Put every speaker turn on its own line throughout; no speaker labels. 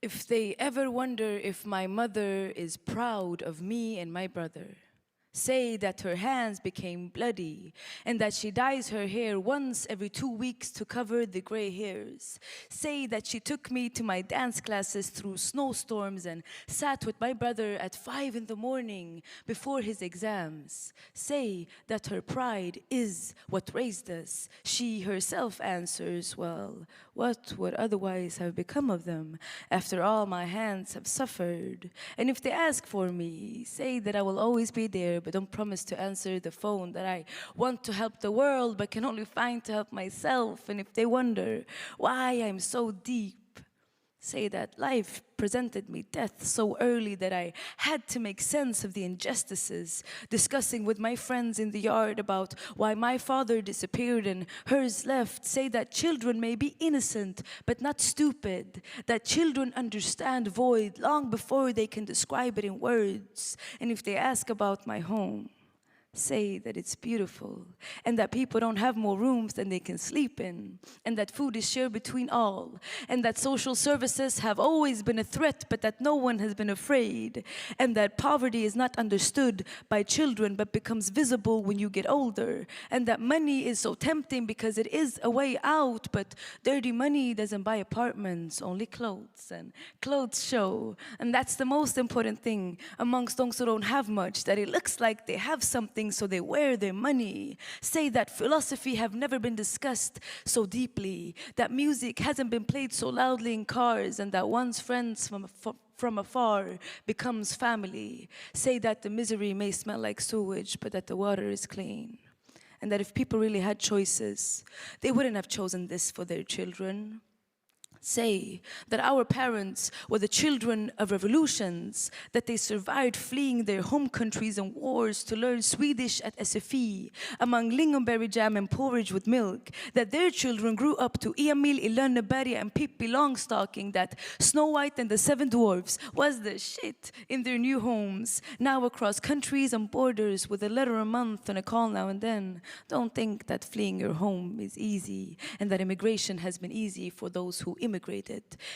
If they ever wonder if my mother is proud of me and my brother, say that her hands became bloody and that she dyes her hair once every 2 weeks to cover the gray hairs. Say that she took me to my dance classes through snowstorms and sat with my brother at 5 in the morning before his exams. Say that her pride is what raised us. She herself answers, well, what would otherwise have become of them after all my hands have suffered? And if they ask for me, say that I will always be there, but don't promise to answer the phone, that I want to help the world but can only find to help myself. And if they wonder why I'm so deep, say that life presented me death so early that I had to make sense of the injustices, discussing with my friends in the yard about why my father disappeared and hers left. Say that children may be innocent but not stupid, that children understand void long before they can describe it in words. And if they ask about my home, say that it's beautiful and that people don't have more rooms than they can sleep in, and that food is shared between all, and that social services have always been a threat but that no one has been afraid, and that poverty is not understood by children but becomes visible when you get older, and that money is so tempting because it is a way out, but dirty money doesn't buy apartments, only clothes, and clothes show. And that's the most important thing amongst those who don't have much, that it looks like they have something so they wear their money. Say that philosophy have never been discussed so deeply, that music hasn't been played so loudly in cars, and that one's friends from afar becomes family. Say that the misery may smell like sewage, but that the water is clean. And that if people really had choices, they wouldn't have chosen this for their children. Say that our parents were the children of revolutions, that they survived fleeing their home countries and wars to learn Swedish at SFI among lingonberry jam and porridge with milk, that their children grew up to Emil i Lönneberga and Pippi Longstocking, that Snow White and the Seven Dwarfs was the shit in their new homes, now across countries and borders with a letter a month and a call now and then. Don't think that fleeing your home is easy and that immigration has been easy for those who immigrated.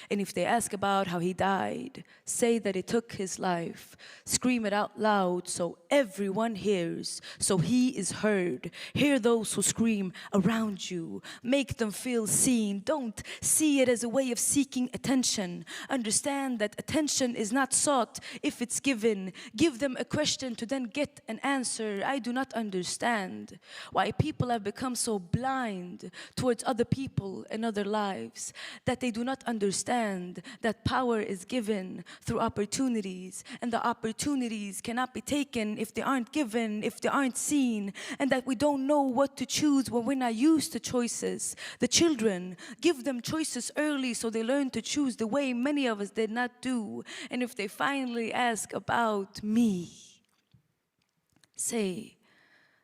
And if they ask about how he died, say that he took his life. Scream it out loud so everyone hears, so he is heard. Hear those who scream around you. Make them feel seen. Don't see it as a way of seeking attention. Understand that attention is not sought if it's given. Give them a question to then get an answer. I do not understand why people have become so blind towards other people and other lives, that they do not understand that power is given through opportunities, and the opportunities cannot be taken if they aren't given, if they aren't seen, and that we don't know what to choose when we're not used to choices. The children, give them choices early so they learn to choose the way many of us did not do. And if they finally ask about me, say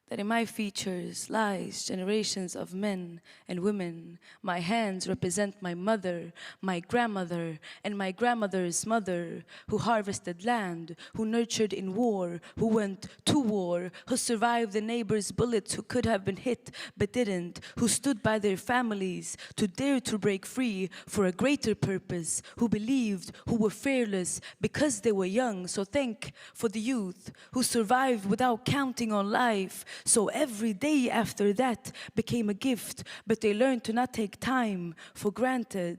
that in my features lies generations of men and women. My hands represent my mother, my grandmother, and my grandmother's mother, who harvested land, who nurtured in war, who went to war, who survived the neighbor's bullets, who could have been hit but didn't, who stood by their families to dare to break free for a greater purpose, who believed, who were fearless because they were young. So thank for the youth who survived without counting on life. So every day after that became a gift, but they learned to not take time for granted.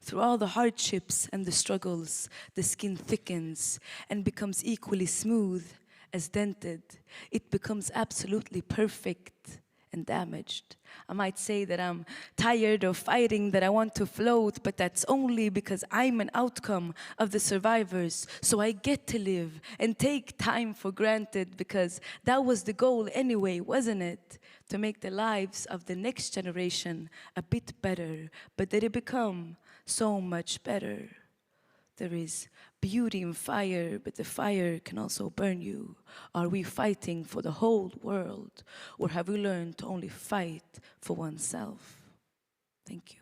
Through all the hardships and the struggles, the skin thickens and becomes equally smooth as dented. It becomes absolutely perfect and damaged. I might say that I'm tired of fighting, that I want to float, but that's only because I'm an outcome of the survivors. So I get to live and take time for granted, because that was the goal anyway, wasn't it? To make the lives of the next generation a bit better. But did it become so much better? There is beauty in fire, but the fire can also burn you. Are we fighting for the whole world, or have we learned to only fight for oneself? Thank you.